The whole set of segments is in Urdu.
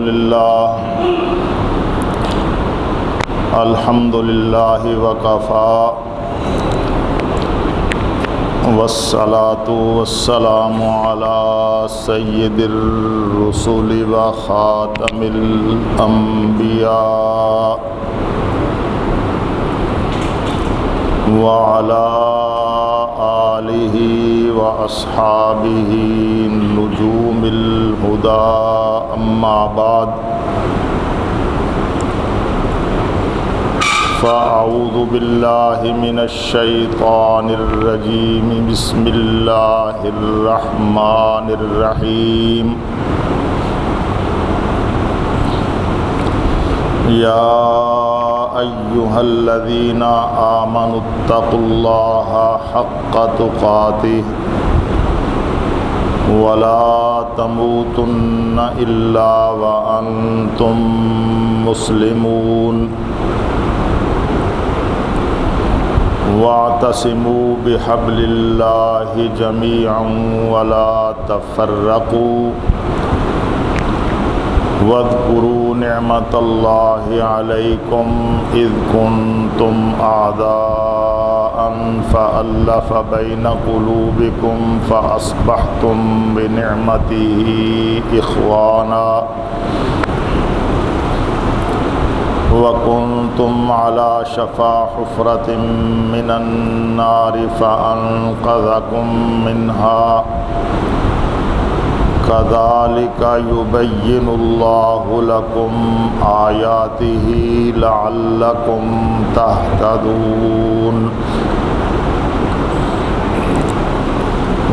للہ الحمد للہ وکفی والصلاة والسلام علی سید الرسل وخاتم الانبیاء وعلی آلہ واصحابہ نجوم الہدی اما بعد فاعوذ باللہ من الشیطان الرجیم بسم اللہ الرحمن الرحیم یا ایہا الذین آمنوا اتقوا اللہ حق تقاتہ ولا تموتن الا وانتم مسلمون واعتصموا بحبل اللہ جميعا ولا تفرقوا واذکروا نعمت اللہ علیکم اذ کنتم اعداء فألف بین قلوبکم فاصبحتم بنعمته اخوانا وَكُنْتُمْ عَلَى شَفَا حُفْرَةٍ مِّنَ النَّارِ فَأَنْقَذَكُم مِّنْهَا كَذَلِكَ يُبَيِّنُ اللَّهُ لَكُمْ آيَاتِهِ لَعَلَّكُمْ تَهْتَدُونَ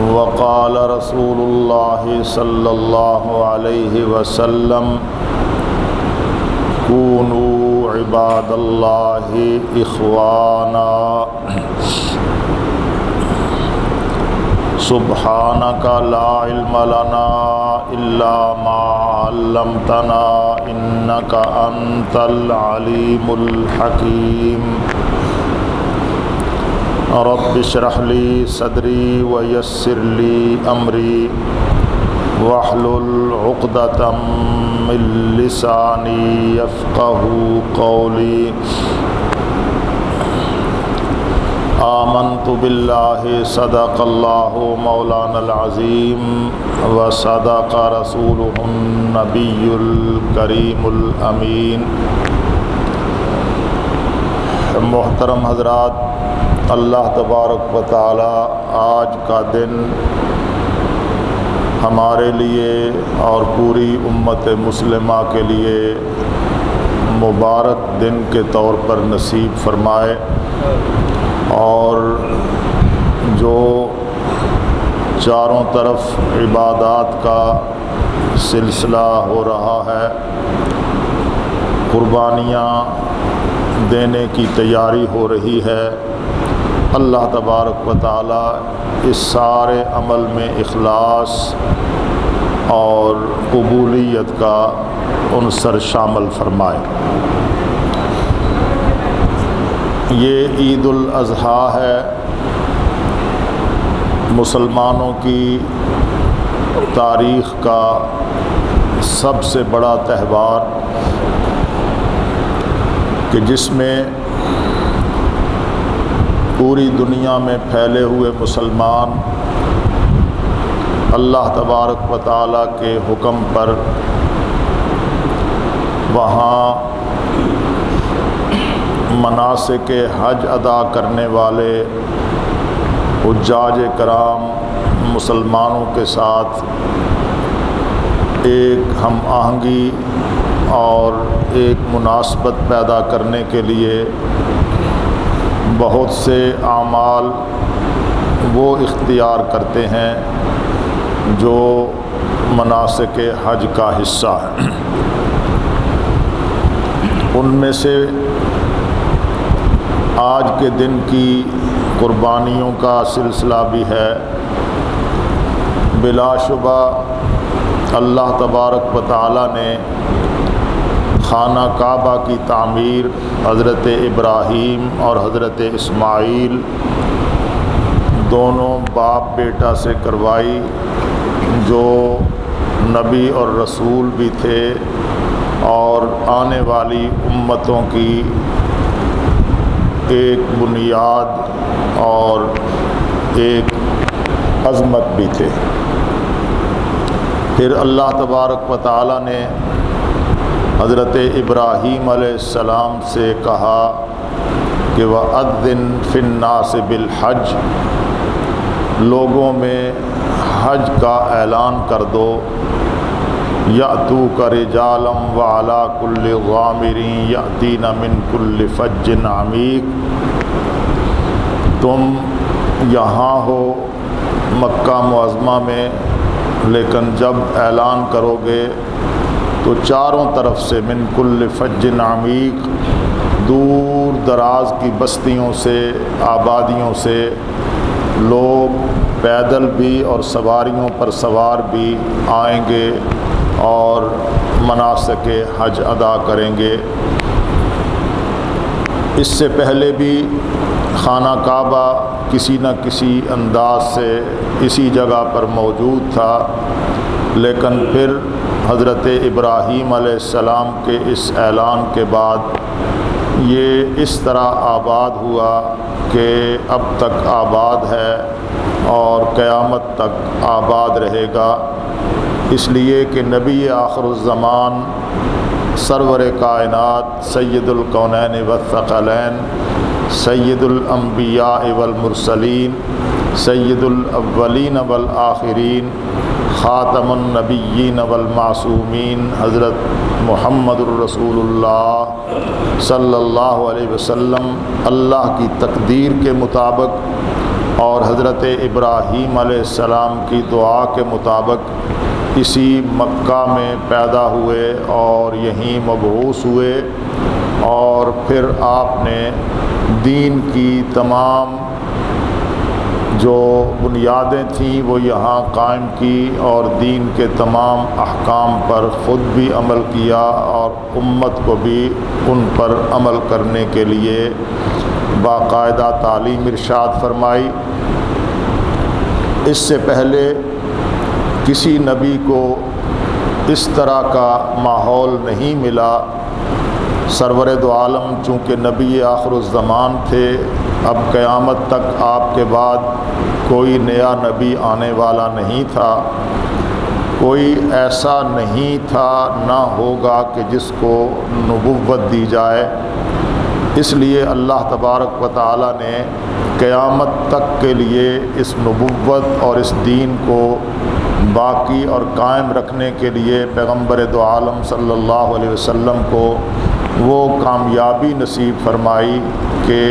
وقال رسول اللہ صلی اللہ علیہ وسلم كونوا عباد اللہ اخوانا سبحانک لا علم لنا الا ما علمتنا انک انت العلیم الحکیم رب اشرح لی صدری ویسر لی امری واحلل عقدۃ من لسانی یفقہوا قولی آمنت باللہ صدق اللہ مولانا العظیم وصدق رسولہ النبی الکریم الامین۔ محترم حضرات، اللہ تبارک و تعالی آج کا دن ہمارے لیے اور پوری امت مسلمہ کے لیے مبارک دن کے طور پر نصیب فرمائے، اور جو چاروں طرف عبادات کا سلسلہ ہو رہا ہے، قربانیاں دینے کی تیاری ہو رہی ہے، اللہ تبارک و تعالی اس سارے عمل میں اخلاص اور قبولیت کا عنصر شامل فرمائے۔ یہ عید الاضحیٰ ہے، مسلمانوں کی تاریخ کا سب سے بڑا تہوار، کہ جس میں پوری دنیا میں پھیلے ہوئے مسلمان اللہ تبارک و تعالیٰ کے حکم پر وہاں مناسک حج ادا کرنے والے حجاج کرام مسلمانوں کے ساتھ ایک ہم آہنگی اور ایک مناسبت پیدا کرنے کے لیے بہت سے اعمال وہ اختیار کرتے ہیں جو مناسک حج کا حصہ ہے۔ ان میں سے آج کے دن کی قربانیوں کا سلسلہ بھی ہے۔ بلا شبہ اللہ تبارک و تعالی نے خانہ کعبہ کی تعمیر حضرت ابراہیم اور حضرت اسماعیل دونوں باپ بیٹا سے کروائی، جو نبی اور رسول بھی تھے اور آنے والی امتوں کی ایک بنیاد اور ایک عظمت بھی تھے۔ پھر اللہ تبارک و تعالی نے حضرت ابراہیم علیہ السلام سے کہا کہ وَأَذِّن فِي النَّاسِ بِالْحَجِّ، لوگوں میں حج کا اعلان کر دو، یأتوک رجالا وعلی کل ضامر یأتین من کل فج عمیق، تم یہاں ہو مکہ معظمہ میں، لیکن جب اعلان کرو گے تو چاروں طرف سے من کل فج عمیق، دور دراز کی بستیوں سے، آبادیوں سے لوگ پیدل بھی اور سواریوں پر سوار بھی آئیں گے اور مناسک حج ادا کریں گے۔ اس سے پہلے بھی خانہ کعبہ کسی نہ کسی انداز سے اسی جگہ پر موجود تھا، لیکن پھر حضرت ابراہیم علیہ السلام کے اس اعلان کے بعد یہ اس طرح آباد ہوا کہ اب تک آباد ہے اور قیامت تک آباد رہے گا، اس لیے کہ نبی آخر الزمان سرور کائنات سید الکونین والثقلین سید الانبیاء والمرسلین سید الاولین والآخرین خاتم النبیین والمعصومین حضرت محمد الرسول اللہ صلی اللہ علیہ وسلم اللہ کی تقدیر کے مطابق اور حضرت ابراہیم علیہ السلام کی دعا کے مطابق اسی مکہ میں پیدا ہوئے اور یہیں مبعوث ہوئے، اور پھر آپ نے دین کی تمام جو بنیادیں تھیں وہ یہاں قائم کی اور دین کے تمام احکام پر خود بھی عمل کیا اور امت کو بھی ان پر عمل کرنے کے لیے باقاعدہ تعلیم ارشاد فرمائی۔ اس سے پہلے کسی نبی کو اس طرح کا ماحول نہیں ملا۔ سرور دو عالم چونکہ نبی آخر الزمان تھے، اب قیامت تک آپ کے بعد کوئی نیا نبی آنے والا نہیں تھا، کوئی ایسا نہیں تھا نہ ہوگا کہ جس کو نبوت دی جائے، اس لیے اللہ تبارک و تعالی نے قیامت تک کے لیے اس نبوت اور اس دین کو باقی اور قائم رکھنے کے لیے پیغمبر دو عالم صلی اللہ علیہ وسلم کو وہ کامیابی نصیب فرمائی کہ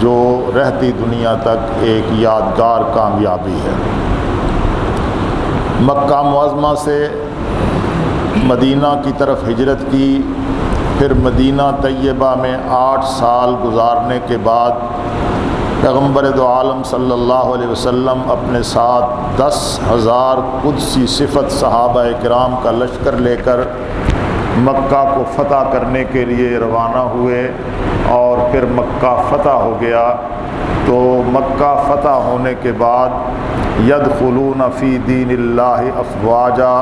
جو رہتی دنیا تک ایک یادگار کامیابی ہے۔ مکہ معظمہ سے مدینہ کی طرف ہجرت کی، پھر مدینہ طیبہ میں 8 سال گزارنے کے بعد پیغمبر دو عالم صلی اللہ علیہ وسلم اپنے ساتھ 10,000 قدسی صفت صحابہ کرام کا لشکر لے کر مکہ کو فتح کرنے کے لیے روانہ ہوئے، اور پھر مکہ فتح ہو گیا۔ تو مکہ فتح ہونے کے بعد یدخلون فی دین اللہ افواجا،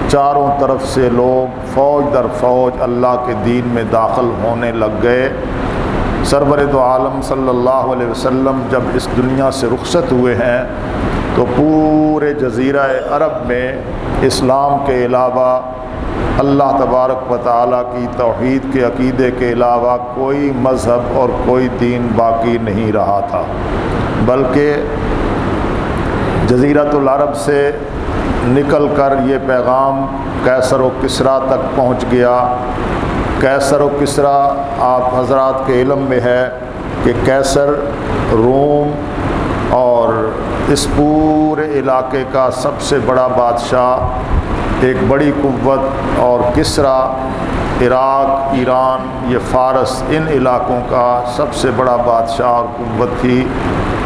چاروں طرف سے لوگ فوج در فوج اللہ کے دین میں داخل ہونے لگ گئے۔ سرور دو عالم صلی اللہ علیہ وسلم جب اس دنیا سے رخصت ہوئے ہیں تو پورے جزیرہ عرب میں اسلام کے علاوہ اللہ تبارک و تعالیٰ کی توحید کے عقیدے کے علاوہ کوئی مذہب اور کوئی دین باقی نہیں رہا تھا، بلکہ جزیرۃ العرب سے نکل کر یہ پیغام قیصر و کسریٰ تک پہنچ گیا۔ قیصر و کسریٰ آپ حضرات کے علم میں ہے کہ قیصر روم اور اس پورے علاقے کا سب سے بڑا بادشاہ، ایک بڑی قوت، اور کسریٰ عراق، ایران، یہ فارس، ان علاقوں کا سب سے بڑا بادشاہ اور قوت تھی۔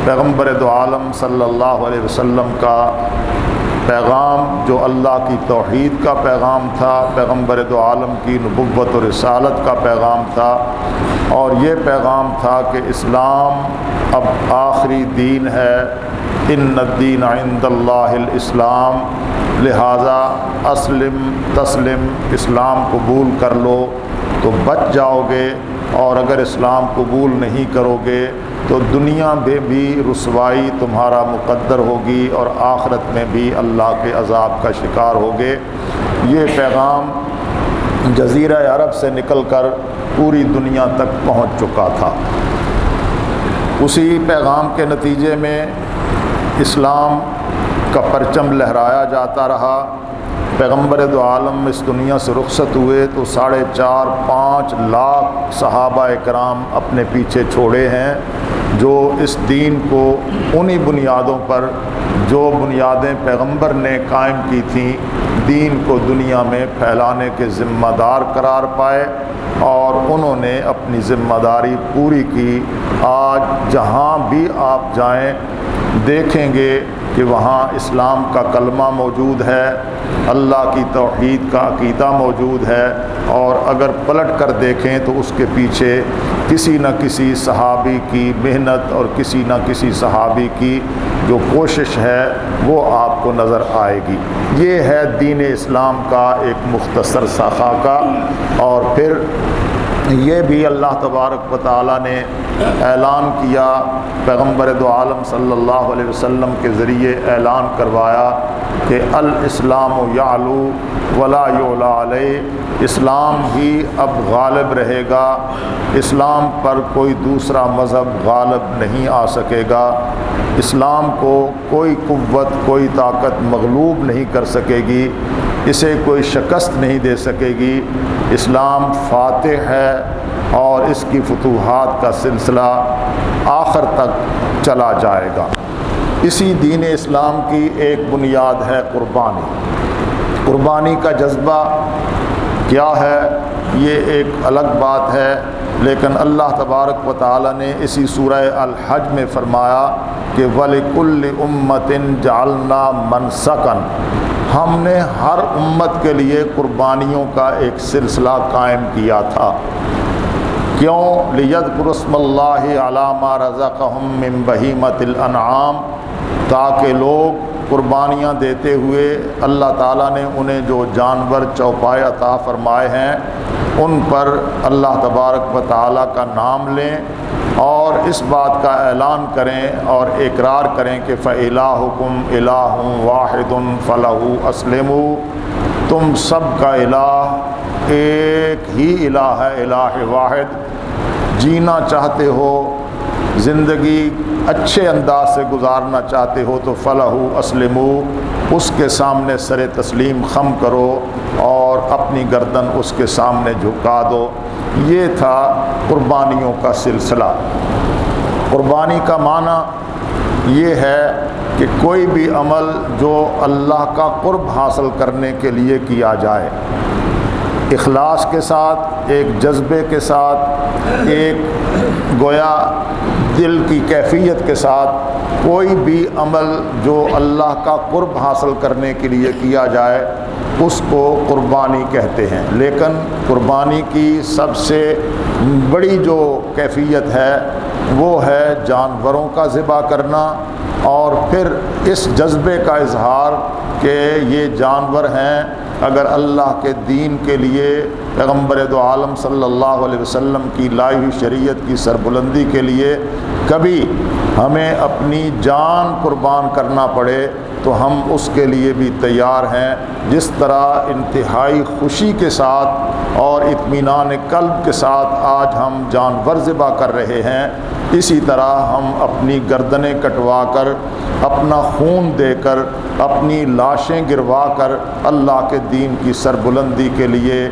پیغمبر دو عالم صلی اللہ علیہ وسلم کا پیغام جو اللہ کی توحید کا پیغام تھا، پیغمبر دو عالم کی نبوت و رسالت کا پیغام تھا، اور یہ پیغام تھا کہ اسلام اب آخری دین ہے، ان الدین عند اللہ الاسلام، لہذا اسلم تسلم، اسلام قبول کر لو تو بچ جاؤ گے، اور اگر اسلام قبول نہیں کرو گے تو دنیا میں بھی رسوائی تمہارا مقدر ہوگی اور آخرت میں بھی اللہ کے عذاب کا شکار ہوگے۔ یہ پیغام جزیرہ عرب سے نکل کر پوری دنیا تک پہنچ چکا تھا۔ اسی پیغام کے نتیجے میں اسلام کا پرچم لہرایا جاتا رہا۔ پیغمبر دو عالم اس دنیا سے رخصت ہوئے تو 4.5 لاکھ صحابہ کرام اپنے پیچھے چھوڑے ہیں، جو اس دین کو انہی بنیادوں پر جو بنیادیں پیغمبر نے قائم کی تھیں، دین کو دنیا میں پھیلانے کے ذمہ دار قرار پائے، اور انہوں نے اپنی ذمہ داری پوری کی۔ آج جہاں بھی آپ جائیں دیکھیں گے کہ وہاں اسلام کا کلمہ موجود ہے، اللہ کی توحید کا عقیدہ موجود ہے، اور اگر پلٹ کر دیکھیں تو اس کے پیچھے کسی نہ کسی صحابی کی محنت اور کسی نہ کسی صحابی کی جو کوشش ہے وہ آپ کو نظر آئے گی۔ یہ ہے دین اسلام کا ایک مختصر سا خاکہ۔ اور پھر یہ بھی اللہ تبارک و تعالیٰ نے اعلان کیا، پیغمبر دو عالم صلی اللہ علیہ وسلم کے ذریعے اعلان کروایا کہ الاسلام یعلو ولا یعلی علیہ، اسلام ہی اب غالب رہے گا، اسلام پر کوئی دوسرا مذہب غالب نہیں آ سکے گا، اسلام کو کوئی قوت کوئی طاقت مغلوب نہیں کر سکے گی، اسے کوئی شکست نہیں دے سکے گی۔ اسلام فاتح ہے اور اس کی فتوحات کا سلسلہ آخر تک چلا جائے گا۔ اسی دین اسلام کی ایک بنیاد ہے قربانی۔ قربانی کا جذبہ کیا ہے یہ ایک الگ بات ہے، لیکن اللہ تبارک و تعالی نے اسی سورہ الحج میں فرمایا کہ وَلِكُلِّ أُمَّةٍ جَعَلْنَا مَنْسَكًا، ہم نے ہر امت کے لیے قربانیوں کا ایک سلسلہ قائم کیا تھا۔ کیوں؟ لِيَذْكُرُوا اسْمَ اللَّهِ عَلَىٰ مَا رَزَقَهُم مِّن بَهِيمَةِ الْأَنْعَامِ، تاکہ لوگ قربانیاں دیتے ہوئے اللہ تعالیٰ نے انہیں جو جانور چوپائے عطا فرمائے ہیں ان پر اللہ تبارک و تعالیٰ کا نام لیں، اور اس بات کا اعلان کریں اور اقرار کریں کہ فَإِلَٰهُكُمْ إِلَٰهٌ وَاحِدٌ فَلَهُ أَسْلِمُوا، تم سب کا الہ ایک ہی الہ ہے، الہ واحد۔ جینا چاہتے ہو، زندگی اچھے انداز سے گزارنا چاہتے ہو تو فَلَهُ أَسْلِمُوا، اس کے سامنے سر تسلیم خم کرو اور اپنی گردن اس کے سامنے جھکا دو۔ یہ تھا قربانیوں کا سلسلہ۔ قربانی کا معنی یہ ہے کہ کوئی بھی عمل جو اللہ کا قرب حاصل کرنے کے لیے کیا جائے، اخلاص کے ساتھ، ایک جذبے کے ساتھ، ایک گویا دل کی کیفیت کے ساتھ، کوئی بھی عمل جو اللہ کا قرب حاصل کرنے کے لیے کیا جائے اس کو قربانی کہتے ہیں۔ لیکن قربانی کی سب سے بڑی جو کیفیت ہے وہ ہے جانوروں کا ذبح کرنا، اور پھر اس جذبے کا اظہار کہ یہ جانور ہیں، اگر اللہ کے دین کے لیے، پیغمبر دو عالم صلی اللہ علیہ وسلم کی لائی ہوئی شریعت کی سربلندی کے لیے کبھی ہمیں اپنی جان قربان کرنا پڑے تو ہم اس کے لیے بھی تیار ہیں۔ جس طرح انتہائی خوشی کے ساتھ اور اطمینان قلب کے ساتھ آج ہم جانور ذبح کر رہے ہیں، اسی طرح ہم اپنی گردنیں کٹوا کر، اپنا خون دے کر، اپنی لاشیں گروا کر اللہ کے دین کی سربلندی کے لیے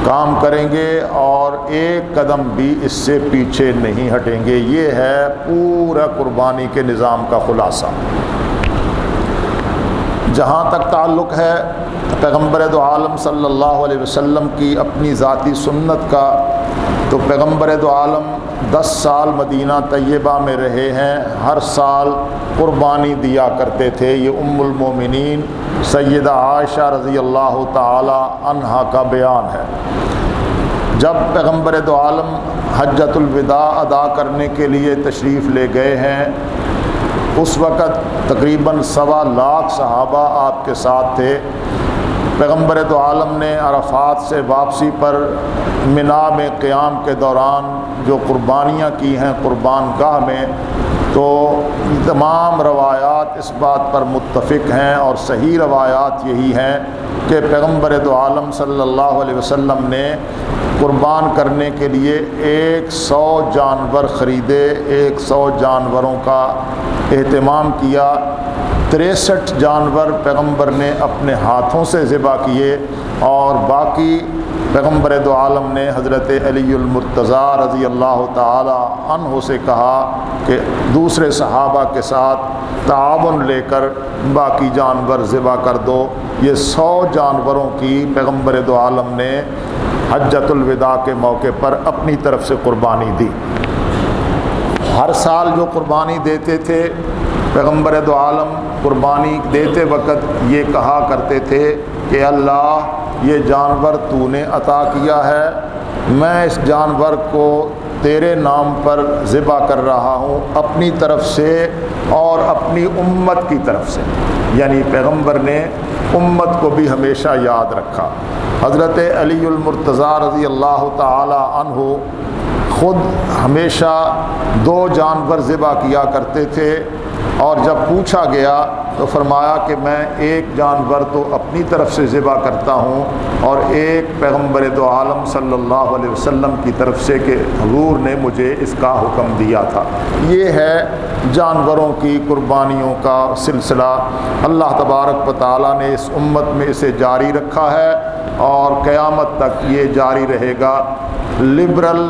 کام کریں گے، اور ایک قدم بھی اس سے پیچھے نہیں ہٹیں گے۔ یہ ہے پورا قربانی کے نظام کا خلاصہ۔ جہاں تک تعلق ہے پیغمبر دو عالم صلی اللہ علیہ وسلم کی اپنی ذاتی سنت کا، تو پیغمبر دو عالم 10 سال مدینہ طیبہ میں رہے ہیں، ہر سال قربانی دیا کرتے تھے۔ یہ ام المومنین سیدہ عائشہ رضی اللہ تعالی عنہا کا بیان ہے۔ جب پیغمبر دو عالم حجۃ الوداع ادا کرنے کے لیے تشریف لے گئے ہیں اس وقت تقریباً 1.25 لاکھ صحابہ آپ کے ساتھ تھے۔ پیغمبر دو عالم نے عرفات سے واپسی پر منا میں قیام کے دوران جو قربانیاں کی ہیں قربان گاہ میں، تو تمام روایات اس بات پر متفق ہیں اور صحیح روایات یہی ہیں کہ پیغمبر دو عالم صلی اللہ علیہ وسلم نے قربان کرنے کے لیے 100 جانور خریدے، 100 جانوروں کا اہتمام کیا۔ 63 جانور پیغمبر نے اپنے ہاتھوں سے ذبح کیے اور باقی پیغمبر دو عالم نے حضرت علی المرتضیٰ رضی اللہ تعالی عنہ سے کہا کہ دوسرے صحابہ کے ساتھ تعاون لے کر باقی جانور ذبح کر دو۔ یہ 100 جانوروں کی پیغمبر دو عالم نے حجۃ الوداع کے موقع پر اپنی طرف سے قربانی دی۔ ہر سال جو قربانی دیتے تھے پیغمبر دو عالم قربانی دیتے وقت یہ کہا کرتے تھے کہ اللہ یہ جانور تو نے عطا کیا ہے، میں اس جانور کو تیرے نام پر ذبح کر رہا ہوں اپنی طرف سے اور اپنی امت کی طرف سے، یعنی پیغمبر نے امت کو بھی ہمیشہ یاد رکھا۔ حضرت علی المرتضیٰ رضی اللہ تعالی عنہ خود ہمیشہ 2 جانور ذبح کیا کرتے تھے، اور جب پوچھا گیا تو فرمایا کہ میں 1 جانور تو اپنی طرف سے ذبح کرتا ہوں اور 1 پیغمبر دو عالم صلی اللہ علیہ وسلم کی طرف سے کہ حضور نے مجھے اس کا حکم دیا تھا۔ یہ ہے جانوروں کی قربانیوں کا سلسلہ۔ اللہ تبارک و تعالیٰ نے اس امت میں اسے جاری رکھا ہے اور قیامت تک یہ جاری رہے گا۔ لبرل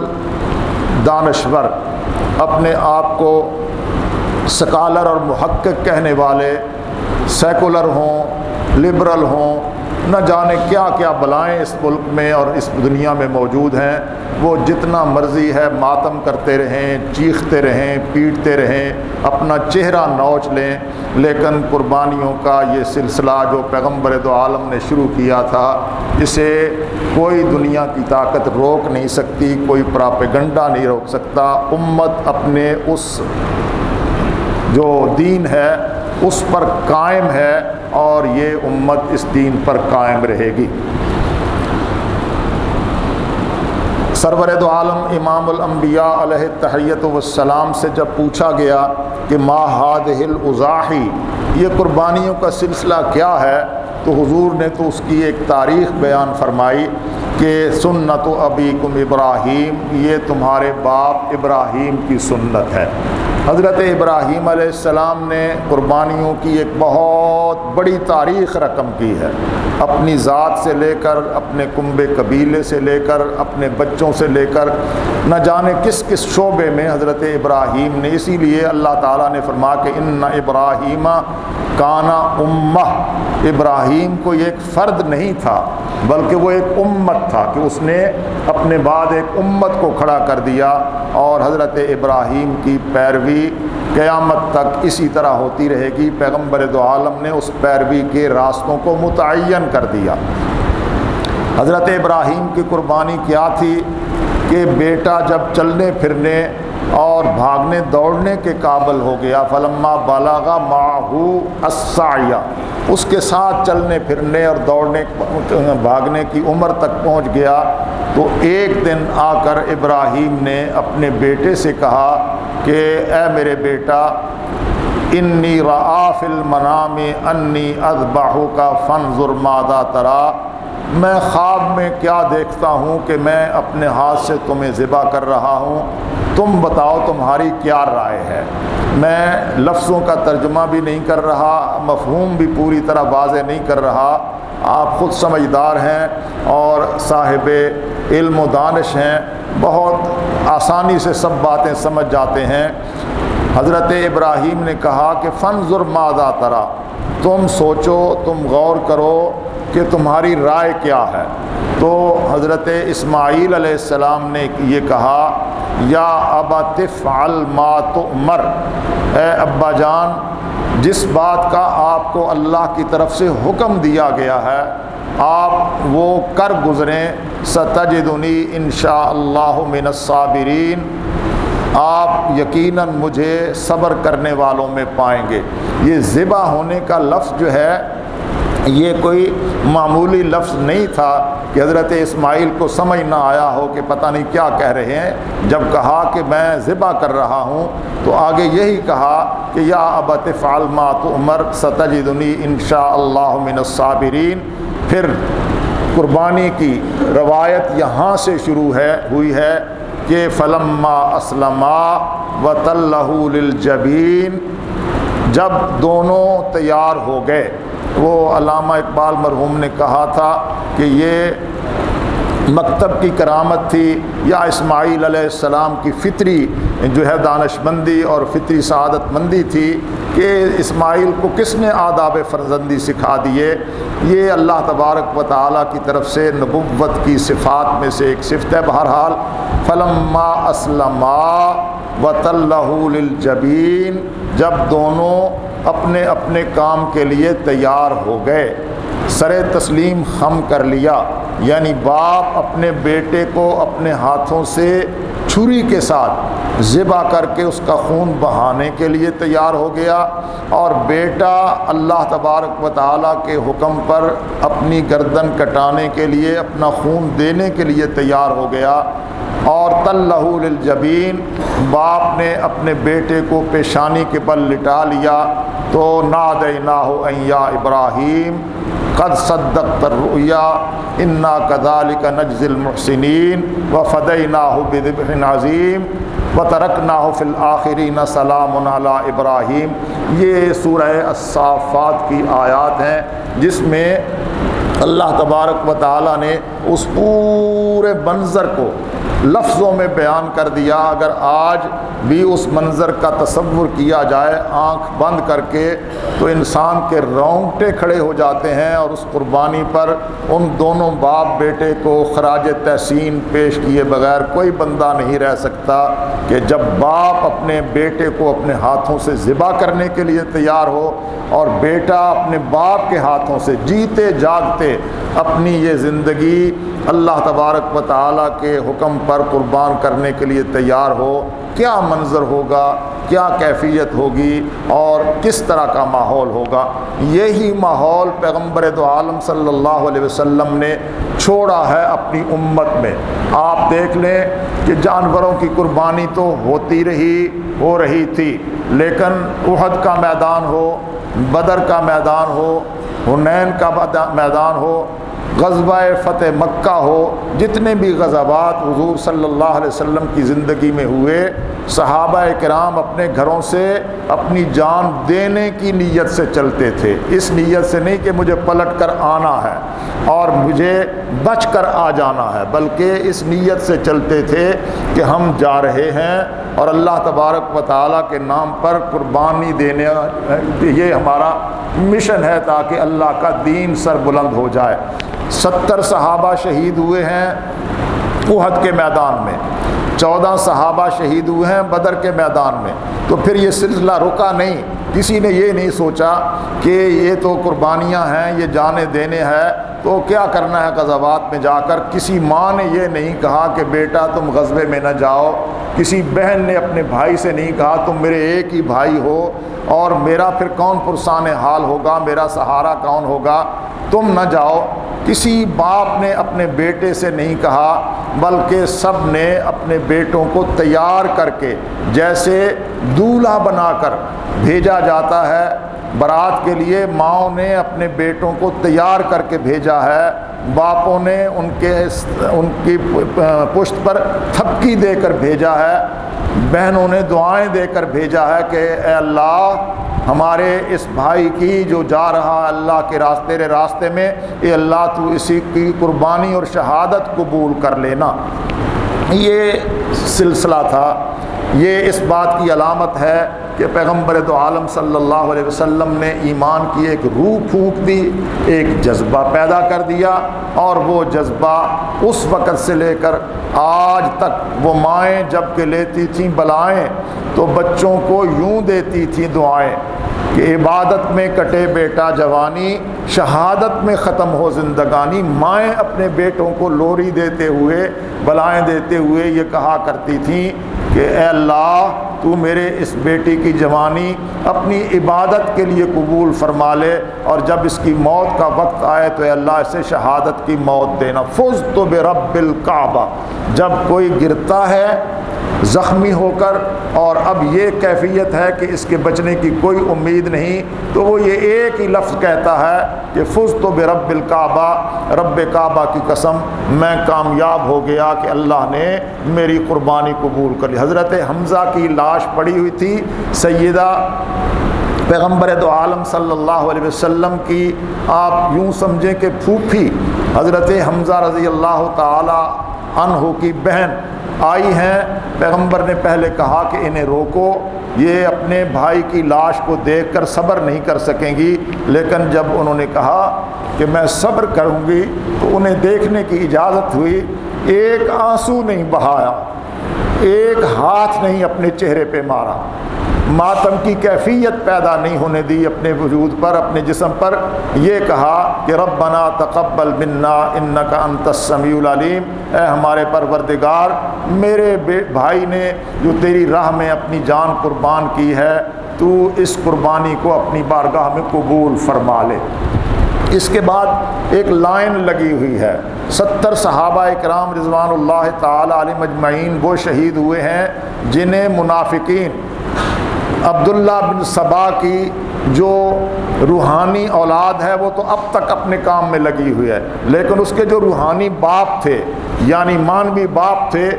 دانشور، اپنے آپ کو سکالر اور محقق کہنے والے، سیکولر ہوں، لبرل ہوں، نہ جانے کیا کیا بلائیں اس ملک میں اور اس دنیا میں موجود ہیں، وہ جتنا مرضی ہے ماتم کرتے رہیں، چیختے رہیں، پیٹتے رہیں، اپنا چہرہ نوچ لیں، لیکن قربانیوں کا یہ سلسلہ جو پیغمبر دو عالم نے شروع کیا تھا، اسے کوئی دنیا کی طاقت روک نہیں سکتی، کوئی پراپیگنڈا نہیں روک سکتا۔ امت اپنے اس جو دین ہے اس پر قائم ہے اور یہ امت اس دین پر قائم رہے گی۔ سرور دو عالم امام الانبیاء علیہ التحیۃ والسلام سے جب پوچھا گیا کہ ما ہذہ الاضاحی، یہ قربانیوں کا سلسلہ کیا ہے، تو حضور نے تو اس کی ایک تاریخ بیان فرمائی کہ سنت ابیکم ابراہیم، یہ تمہارے باپ ابراہیم کی سنت ہے۔ حضرت ابراہیم علیہ السلام نے قربانیوں کی ایک بہت بڑی تاریخ رقم کی ہے، اپنی ذات سے لے کر، اپنے کنبے قبیلے سے لے کر، اپنے بچوں سے لے کر، نہ جانے کس کس شعبے میں حضرت ابراہیم نے، اسی لیے اللہ تعالیٰ نے فرمایا کہ ان ابراہیم کانا امہ، ابراہیم کو یہ ایک فرد نہیں تھا بلکہ وہ ایک امت تھا کہ اس نے اپنے بعد ایک امت کو کھڑا کر دیا، اور حضرت ابراہیم کی پیروی قیامت تک اسی طرح ہوتی رہے گی۔ پیغمبر دو عالم نے اس پیروی کے راستوں کو متعین کر دیا۔ حضرت ابراہیم کی قربانی کیا تھی کہ بیٹا جب چلنے پھرنے اور بھاگنے دوڑنے کے قابل ہو گیا، فلما بلغ معہ السعی، اس کے ساتھ چلنے پھرنے اور دوڑنے بھاگنے کی عمر تک پہنچ گیا، تو ایک دن آ کر ابراہیم نے اپنے بیٹے سے کہا کہ اے میرے بیٹا، انی رآ فی المنام انی اذبحک فانظر ماذا تری، میں خواب میں کیا دیکھتا ہوں کہ میں اپنے ہاتھ سے تمہیں ذبح کر رہا ہوں، تم بتاؤ تمہاری کیا رائے ہے۔ میں لفظوں کا ترجمہ بھی نہیں کر رہا، مفہوم بھی پوری طرح واضح نہیں کر رہا، آپ خود سمجھدار ہیں اور صاحب علم و دانش ہیں، بہت آسانی سے سب باتیں سمجھ جاتے ہیں۔ حضرت ابراہیم نے کہا کہ فانظر ماذا تری، تم سوچو، تم غور کرو کہ تمہاری رائے کیا ہے۔ تو حضرت اسماعیل علیہ السلام نے یہ کہا یا ابت افعل ما تؤمر، اے ابا جان جس بات کا آپ کو اللہ کی طرف سے حکم دیا گیا ہے آپ وہ کر گزریں، ستجدنی انشاء اللہ من الصابرین، آپ یقیناً مجھے صبر کرنے والوں میں پائیں گے۔ یہ ذبح ہونے کا لفظ جو ہے یہ کوئی معمولی لفظ نہیں تھا کہ حضرت اسماعیل کو سمجھ نہ آیا ہو کہ پتہ نہیں کیا کہہ رہے ہیں۔ جب کہا کہ میں ذبح کر رہا ہوں تو آگے یہی کہا کہ یا ابت افعل ما تؤمر ستجدنی ان شاء اللہ من الصابرین۔ پھر قربانی کی روایت یہاں سے شروع ہوئی ہے کہ فلما اسلما وتلہ للجبین، جب دونوں تیار ہو گئے۔ وہ علامہ اقبال مرحوم نے کہا تھا کہ یہ مکتب کی کرامت تھی یا اسماعیل علیہ السلام کی فطری جو ہے دانش مندی اور فطری سعادت مندی تھی کہ اسماعیل کو کس نے آداب فرزندی سکھا دیے۔ یہ اللہ تبارک و تعالیٰ کی طرف سے نبوت کی صفات میں سے ایک صفت ہے۔ بہرحال فلما اسلما وتلہ للجبین، جب دونوں اپنے اپنے کام کے لیے تیار ہو گئے، سر تسلیم خم کر لیا، یعنی باپ اپنے بیٹے کو اپنے ہاتھوں سے چھری کے ساتھ ذبح کر کے اس کا خون بہانے کے لیے تیار ہو گیا، اور بیٹا اللہ تبارک و تعالیٰ کے حکم پر اپنی گردن کٹانے کے لیے اپنا خون دینے کے لیے تیار ہو گیا۔ اور تلہ للجبین، باپ نے اپنے بیٹے کو پیشانی کے بل لٹا لیا تو نادیناہ ان یا ابراہیم قد صدقت الرؤیا انا کذالک نجزی المحسنین وفدیناہ بذبح عظیم وترکناہ فی الآخرین سلام علی ابراہیم۔ یہ سورہ الصافات کی آیات ہیں جس میں اللہ تبارک و تعالیٰ نے اس پورے منظر کو لفظوں میں بیان کر دیا۔ اگر آج بھی اس منظر کا تصور کیا جائے آنکھ بند کر کے تو انسان کے رونگٹے کھڑے ہو جاتے ہیں، اور اس قربانی پر ان دونوں باپ بیٹے کو خراج تحسین پیش کیے بغیر کوئی بندہ نہیں رہ سکتا کہ جب باپ اپنے بیٹے کو اپنے ہاتھوں سے ذبح کرنے کے لیے تیار ہو اور بیٹا اپنے باپ کے ہاتھوں سے جیتے جاگتے اپنی یہ زندگی اللہ تبارک و تعالیٰ کے حکم پر قربان کرنے کے لیے تیار ہو، کیا منظر ہوگا، کیا کیفیت ہوگی اور کس طرح کا ماحول ہوگا۔ یہی ماحول پیغمبر دو عالم صلی اللہ علیہ وسلم نے چھوڑا ہے اپنی امت میں۔ آپ دیکھ لیں کہ جانوروں کی قربانی تو ہو رہی تھی، لیکن احد کا میدان ہو، بدر کا میدان ہو، حنین کا میدان ہو، غزوہ فتح مکہ ہو، جتنے بھی غزوات حضور صلی اللہ علیہ وسلم کی زندگی میں ہوئے، صحابہ کرام اپنے گھروں سے اپنی جان دینے کی نیت سے چلتے تھے، اس نیت سے نہیں کہ مجھے پلٹ کر آنا ہے اور مجھے بچ کر آ جانا ہے، بلکہ اس نیت سے چلتے تھے کہ ہم جا رہے ہیں اور اللہ تبارک و تعالیٰ کے نام پر قربانی دینے، یہ ہمارا مشن ہے تاکہ اللہ کا دین سر بلند ہو جائے۔ 70 صحابہ شہید ہوئے ہیں احد کے میدان میں، 14 صحابہ شہید ہوئے ہیں بدر کے میدان میں۔ تو پھر یہ سلسلہ رکا نہیں، کسی نے یہ نہیں سوچا کہ یہ تو قربانیاں ہیں، یہ جانیں دینے ہیں تو کیا کرنا ہے غزوات میں جا کر۔ کسی ماں نے یہ نہیں کہا کہ بیٹا تم غزوے میں نہ جاؤ، کسی بہن نے اپنے بھائی سے نہیں کہا تم میرے ایک ہی بھائی ہو اور میرا پھر کون پرسان حال ہوگا، میرا سہارا کون ہوگا، تم نہ جاؤ۔ کسی باپ نے اپنے بیٹے سے نہیں کہا، بلکہ سب نے اپنے بیٹوں کو تیار کر کے، جیسے دولہا بنا کر بھیجا جاتا ہے بارات کے لیے، ماؤں نے اپنے بیٹوں کو تیار کر کے بھیجا ہے، باپوں نے ان کی پشت پر تھپکی دے کر بھیجا ہے، بہنوں نے دعائیں دے کر بھیجا ہے کہ اے اللہ ہمارے اس بھائی کی جو جا رہا ہے اللہ کے تیرے راستے میں، اے اللہ تو اسی کی قربانی اور شہادت قبول کر لینا۔ یہ سلسلہ تھا۔ یہ اس بات کی علامت ہے کہ پیغمبر دو عالم صلی اللہ علیہ وسلم نے ایمان کی ایک روح پھونک دی، ایک جذبہ پیدا کر دیا، اور وہ جذبہ اس وقت سے لے کر آج تک وہ مائیں جب کہ لیتی تھیں بلائیں تو بچوں کو یوں دیتی تھیں دعائیں کہ عبادت میں کٹے بیٹا جوانی، شہادت میں ختم ہو زندگانی۔ مائیں اپنے بیٹوں کو لوری دیتے ہوئے، بلائیں دیتے ہوئے یہ کہا کرتی تھیں کہ اے اللہ تو میرے اس بیٹی کی جوانی اپنی عبادت کے لیے قبول فرما لے، اور جب اس کی موت کا وقت آئے تو اے اللہ اسے شہادت کی موت دینا۔ فزت برب الکعبہ، جب کوئی گرتا ہے زخمی ہو کر اور اب یہ کیفیت ہے کہ اس کے بچنے کی کوئی امید نہیں، تو وہ یہ ایک ہی لفظ کہتا ہے کہ فزت برب الکعبہ، رب کعبہ کی قسم میں کامیاب ہو گیا کہ اللہ نے میری قربانی قبول کر لی۔ حضرت حمزہ کی لاش پڑی ہوئی تھی، سیدہ پیغمبر دو عالم صلی اللہ علیہ وسلم کی آپ یوں سمجھیں کہ پھوپھی حضرت حمزہ رضی اللہ تعالی عنہ کی بہن آئی ہیں۔ پیغمبر نے پہلے کہا کہ انہیں روکو، یہ اپنے بھائی کی لاش کو دیکھ کر صبر نہیں کر سکیں گی، لیکن جب انہوں نے کہا کہ میں صبر کروں گی تو انہیں دیکھنے کی اجازت ہوئی۔ ایک آنسو نہیں بہایا، ایک ہاتھ نہیں اپنے چہرے پہ مارا، ماتم کی کیفیت پیدا نہیں ہونے دی اپنے وجود پر، اپنے جسم پر۔ یہ کہا کہ ربنا تقبل منا انک انت السمیع العلیم، اے ہمارے پروردگار میرے بھائی نے جو تیری راہ میں اپنی جان قربان کی ہے، تو اس قربانی کو اپنی بارگاہ میں قبول فرما لے۔ اس کے بعد ایک لائن لگی ہوئی ہے، 70 صحابہ اکرام رضوان اللہ تعالی علیہم اجمعین وہ شہید ہوئے ہیں جنہیں منافقین عبداللہ بن سبا کی جو روحانی اولاد ہے وہ تو اب تک اپنے کام میں لگی ہوئی ہے، لیکن اس کے جو روحانی باپ تھے یعنی مانوی باپ تھے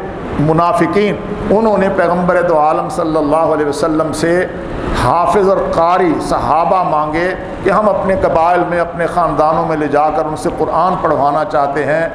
منافقین، انہوں نے پیغمبر دو عالم صلی اللہ علیہ وسلم سے حافظ اور قاری صحابہ مانگے کہ ہم اپنے قبائل میں اپنے خاندانوں میں لے جا کر ان سے قرآن پڑھوانا چاہتے ہیں۔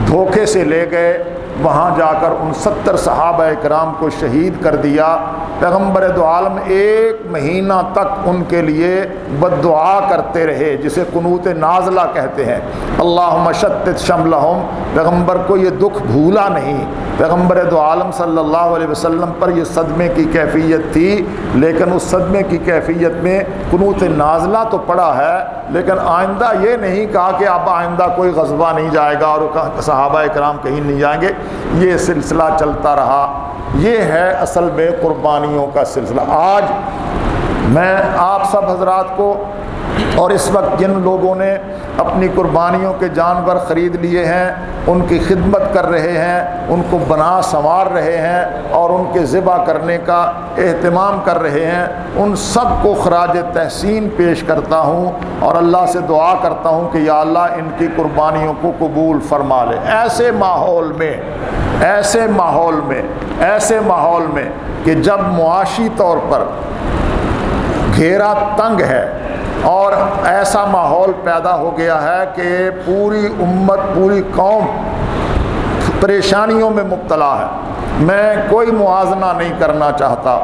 دھوکے سے لے گئے، وہاں جا کر ان 70 صحابہ اکرام کو شہید کر دیا۔ پیغمبر دو عالم 1 مہینہ تک ان کے لیے بد دعا کرتے رہے، جسے قنوت نازلہ کہتے ہیں، اللہم شتت شملہم۔ پیغمبر کو یہ دکھ بھولا نہیں، پیغمبر دو عالم صلی اللہ علیہ وسلم پر یہ صدمے کی کیفیت تھی، لیکن اس صدمے کی کیفیت میں قنوت نازلہ تو پڑا ہے، لیکن آئندہ یہ نہیں کہا کہ اب آئندہ کوئی غزوہ نہیں جائے گا اور صحابہ اکرام کہیں نہیں جائیں گے۔ یہ سلسلہ چلتا رہا۔ یہ ہے اصل میں قربانیوں کا سلسلہ۔ آج میں آپ سب حضرات کو اور اس وقت جن لوگوں نے اپنی قربانیوں کے جانور خرید لیے ہیں، ان کی خدمت کر رہے ہیں، ان کو بنا سنوار رہے ہیں اور ان کے ذبح کرنے کا اہتمام کر رہے ہیں، ان سب کو خراج تحسین پیش کرتا ہوں اور اللہ سے دعا کرتا ہوں کہ یا اللہ ان کی قربانیوں کو قبول فرما لے۔ ایسے ماحول میں کہ جب معاشی طور پر گھیرا تنگ ہے اور ایسا ماحول پیدا ہو گیا ہے کہ پوری امت پوری قوم پریشانیوں میں مبتلا ہے، میں کوئی موازنہ نہیں کرنا چاہتا۔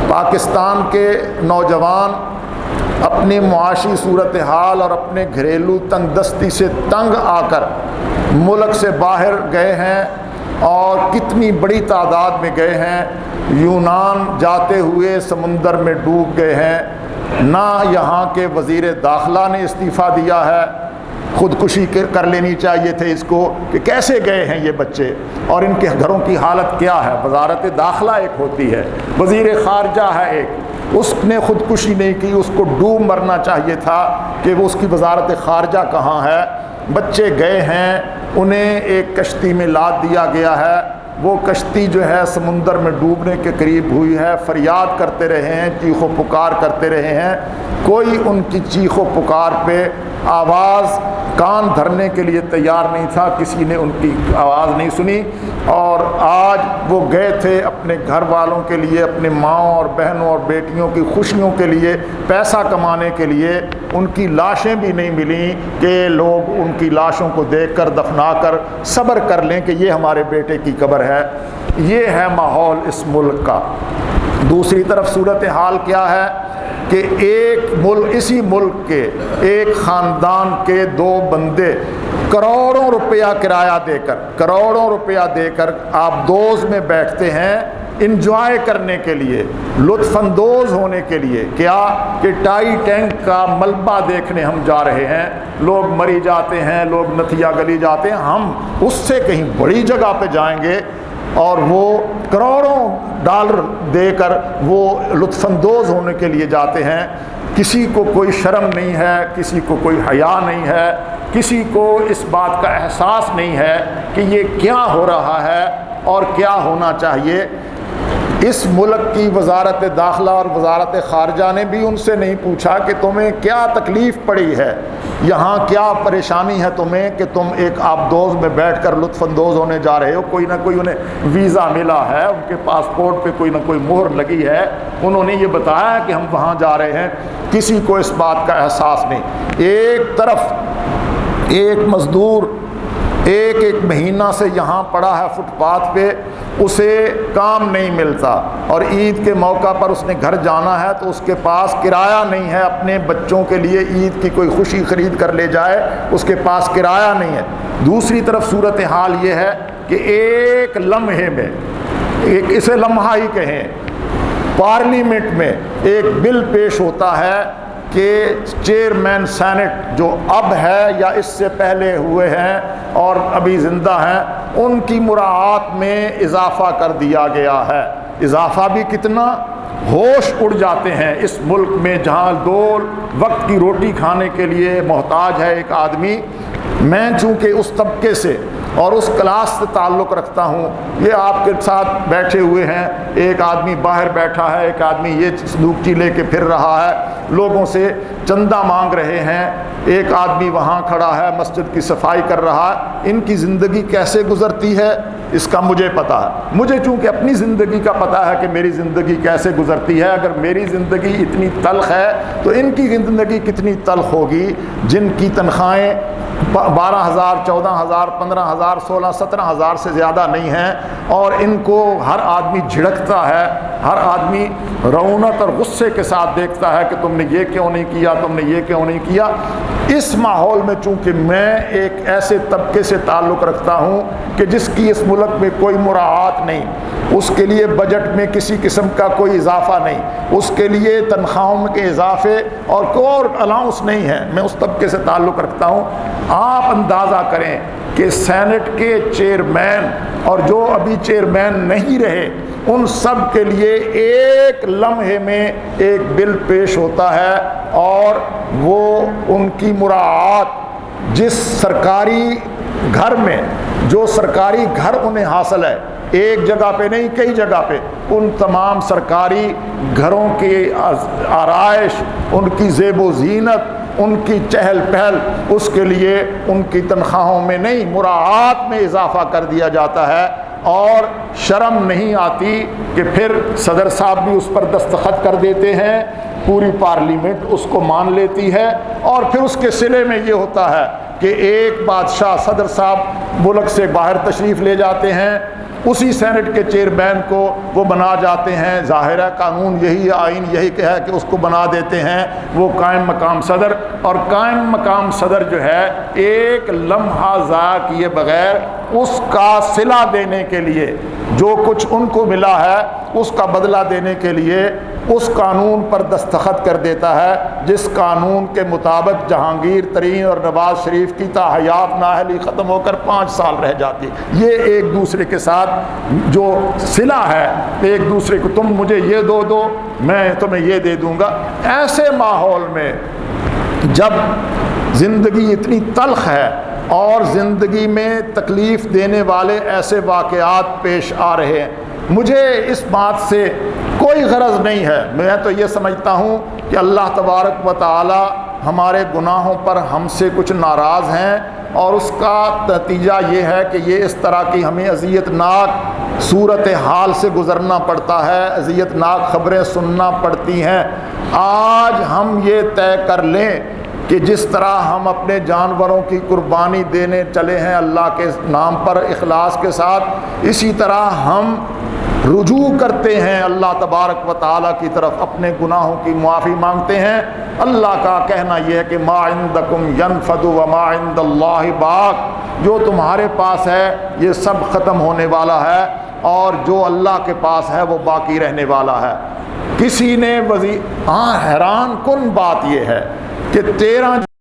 پاکستان کے نوجوان اپنی معاشی صورتحال اور اپنے گھریلو تنگ دستی سے تنگ آ کر ملک سے باہر گئے ہیں اور کتنی بڑی تعداد میں گئے ہیں۔ یونان جاتے ہوئے سمندر میں ڈوب گئے ہیں۔ نہ یہاں کے وزیر داخلہ نے استعفیٰ دیا ہے، خودکشی کر لینی چاہیے تھے اس کو کہ کیسے گئے ہیں یہ بچے اور ان کے گھروں کی حالت کیا ہے۔ وزارت داخلہ ایک ہوتی ہے، وزیر خارجہ ہے ایک، اس نے خودکشی نہیں کی، اس کو ڈوب مرنا چاہیے تھا کہ وہ اس کی وزارت خارجہ کہاں ہے۔ بچے گئے ہیں، انہیں ایک کشتی میں لاد دیا گیا ہے، وہ کشتی جو ہے سمندر میں ڈوبنے کے قریب ہوئی ہے، فریاد کرتے رہے ہیں، چیخ و پکار کرتے رہے ہیں، کوئی ان کی چیخ و پکار پہ آواز کان دھرنے کے لیے تیار نہیں تھا، کسی نے ان کی آواز نہیں سنی۔ اور آج وہ گئے تھے اپنے گھر والوں کے لیے، اپنے ماؤں اور بہنوں اور بیٹیوں کی خوشیوں کے لیے، پیسہ کمانے کے لیے، ان کی لاشیں بھی نہیں ملیں کہ لوگ ان کی لاشوں کو دیکھ کر دفنا کر صبر کر لیں کہ یہ ہمارے بیٹے کی قبر ہے۔ یہ ہے ماحول اس ملک کا۔ دوسری طرف صورتحال کیا ہے کہ اسی ملک کے ایک خاندان کے 2 بندے کروڑوں روپیہ دے کر آپ دوز میں بیٹھتے ہیں انجوائے کرنے کے لیے، لطف اندوز ہونے کے لیے، کیا کہ ٹائٹینک کا ملبہ دیکھنے ہم جا رہے ہیں۔ لوگ مری جاتے ہیں، لوگ نتھیا گلی جاتے ہیں، ہم اس سے کہیں بڑی جگہ پہ جائیں گے اور وہ کروڑوں ڈالر دے کر وہ لطف اندوز ہونے کے لیے جاتے ہیں۔ کسی کو کوئی شرم نہیں ہے، کسی کو کوئی حیا نہیں ہے، کسی کو اس بات کا احساس نہیں ہے کہ یہ کیا ہو رہا ہے اور کیا ہونا چاہیے۔ اس ملک کی وزارت داخلہ اور وزارت خارجہ نے بھی ان سے نہیں پوچھا کہ تمہیں کیا تکلیف پڑی ہے، یہاں کیا پریشانی ہے تمہیں کہ تم ایک آبدوز میں بیٹھ کر لطف اندوز ہونے جا رہے ہو۔ کوئی نہ کوئی انہیں ویزا ملا ہے، ان کے پاسپورٹ پہ کوئی نہ کوئی مہر لگی ہے، انہوں نے یہ بتایا کہ ہم وہاں جا رہے ہیں۔ کسی کو اس بات کا احساس نہیں۔ ایک طرف ایک مزدور ایک مہینہ سے یہاں پڑا ہے فٹ پاتھ پہ، اسے کام نہیں ملتا، اور عید کے موقع پر اس نے گھر جانا ہے تو اس کے پاس کرایہ نہیں ہے، اپنے بچوں کے لیے عید کی کوئی خوشی خرید کر لے جائے، اس کے پاس کرایہ نہیں ہے۔ دوسری طرف صورتحال یہ ہے کہ ایک لمحے میں، اسے لمحہ ہی کہیں، پارلیمنٹ میں ایک بل پیش ہوتا ہے کہ چیئرمین سینٹ جو اب ہے یا اس سے پہلے ہوئے ہیں اور ابھی زندہ ہیں، ان کی مراعات میں اضافہ کر دیا گیا ہے۔ اضافہ بھی کتنا، ہوش اڑ جاتے ہیں اس ملک میں جہاں دو وقت کی روٹی کھانے کے لیے محتاج ہے ایک آدمی۔ میں چونکہ اس طبقے سے اور اس کلاس سے تعلق رکھتا ہوں، یہ آپ کے ساتھ بیٹھے ہوئے ہیں، ایک آدمی باہر بیٹھا ہے، ایک آدمی یہ صندوقچی لے کے پھر رہا ہے، لوگوں سے چندہ مانگ رہے ہیں، ایک آدمی وہاں کھڑا ہے مسجد کی صفائی کر رہا ہے۔ ان کی زندگی کیسے گزرتی ہے اس کا مجھے پتہ ہے۔ مجھے چونکہ اپنی زندگی کا پتہ ہے کہ میری زندگی کیسے گزرتی ہے، اگر میری زندگی اتنی تلخ ہے تو ان کی زندگی کتنی تلخ ہوگی، جن کی تنخواہیں 12,000 14,000 15,000 16,000 17,000 سے زیادہ نہیں ہیں، اور ان کو ہر آدمی جھڑکتا ہے، ہر آدمی رعونت اور غصے کے ساتھ دیکھتا ہے کہ تم نے یہ کیوں نہیں کیا، تم نے یہ کیوں نہیں کیا۔ اس ماحول میں چونکہ میں ایک ایسے طبقے سے تعلق رکھتا ہوں کہ جس کی اس ملک میں کوئی مراعات نہیں، اس کے لیے بجٹ میں کسی قسم کا کوئی اضافہ نہیں، اس کے لیے تنخواہوں کے اضافے اور کوئی الاؤنس نہیں ہے، میں اس طبقے سے تعلق رکھتا ہوں۔ آپ اندازہ کریں کہ سینٹ کے چیئرمین اور جو ابھی چیئرمین نہیں رہے، ان سب کے لیے ایک لمحے میں ایک بل پیش ہوتا ہے، اور وہ ان کی مراعات جس سرکاری گھر میں، جو سرکاری گھر انہیں حاصل ہے، ایک جگہ پہ نہیں کئی جگہ پہ، ان تمام سرکاری گھروں کی آرائش، ان کی زیب و زینت، ان کی چہل پہل، اس کے لیے ان کی تنخواہوں میں نہیں، مراعات میں اضافہ کر دیا جاتا ہے۔ اور شرم نہیں آتی کہ پھر صدر صاحب بھی اس پر دستخط کر دیتے ہیں، پوری پارلیمنٹ اس کو مان لیتی ہے، اور پھر اس کے صلے میں یہ ہوتا ہے کہ ایک بادشاہ صدر صاحب ملک سے باہر تشریف لے جاتے ہیں، اسی سینٹ کے چیئرمین کو وہ بنا جاتے ہیں، ظاہر ہے قانون یہی، آئین یہی ہے کہ اس کو بنا دیتے ہیں وہ قائم مقام صدر، اور قائم مقام صدر جو ہے ایک لمحہ ضائع کیے بغیر اس کا صلہ دینے کے لیے، جو کچھ ان کو ملا ہے اس کا بدلہ دینے کے لیے اس قانون پر دستخط کر دیتا ہے، جس قانون کے مطابق جہانگیر ترین اور نواز شریف کی تاحیات نااہلی ختم ہو کر 5 سال رہ جاتی۔ یہ ایک دوسرے کے ساتھ جو صلہ ہے، ایک دوسرے کو تم مجھے یہ دو میں تمہیں یہ دے دوں گا۔ ایسے ماحول میں جب زندگی اتنی تلخ ہے اور زندگی میں تکلیف دینے والے ایسے واقعات پیش آ رہے ہیں، مجھے اس بات سے کوئی غرض نہیں ہے۔ میں تو یہ سمجھتا ہوں کہ اللہ تبارک و تعالی ہمارے گناہوں پر ہم سے کچھ ناراض ہیں، اور اس کا نتیجہ یہ ہے کہ یہ اس طرح کی ہمیں اذیت ناک صورتحال سے گزرنا پڑتا ہے، اذیت ناک خبریں سننا پڑتی ہیں۔ آج ہم یہ طے کر لیں کہ جس طرح ہم اپنے جانوروں کی قربانی دینے چلے ہیں اللہ کے نام پر اخلاص کے ساتھ، اسی طرح ہم رجوع کرتے ہیں اللہ تبارک و تعالیٰ کی طرف، اپنے گناہوں کی معافی مانگتے ہیں۔ اللہ کا کہنا یہ ہے کہ ما عندکم ینفد وما عند اللہ باق، جو تمہارے پاس ہے یہ سب ختم ہونے والا ہے، اور جو اللہ کے پاس ہے وہ باقی رہنے والا ہے۔ کسی نے حیران کن بات یہ ہے کہ 13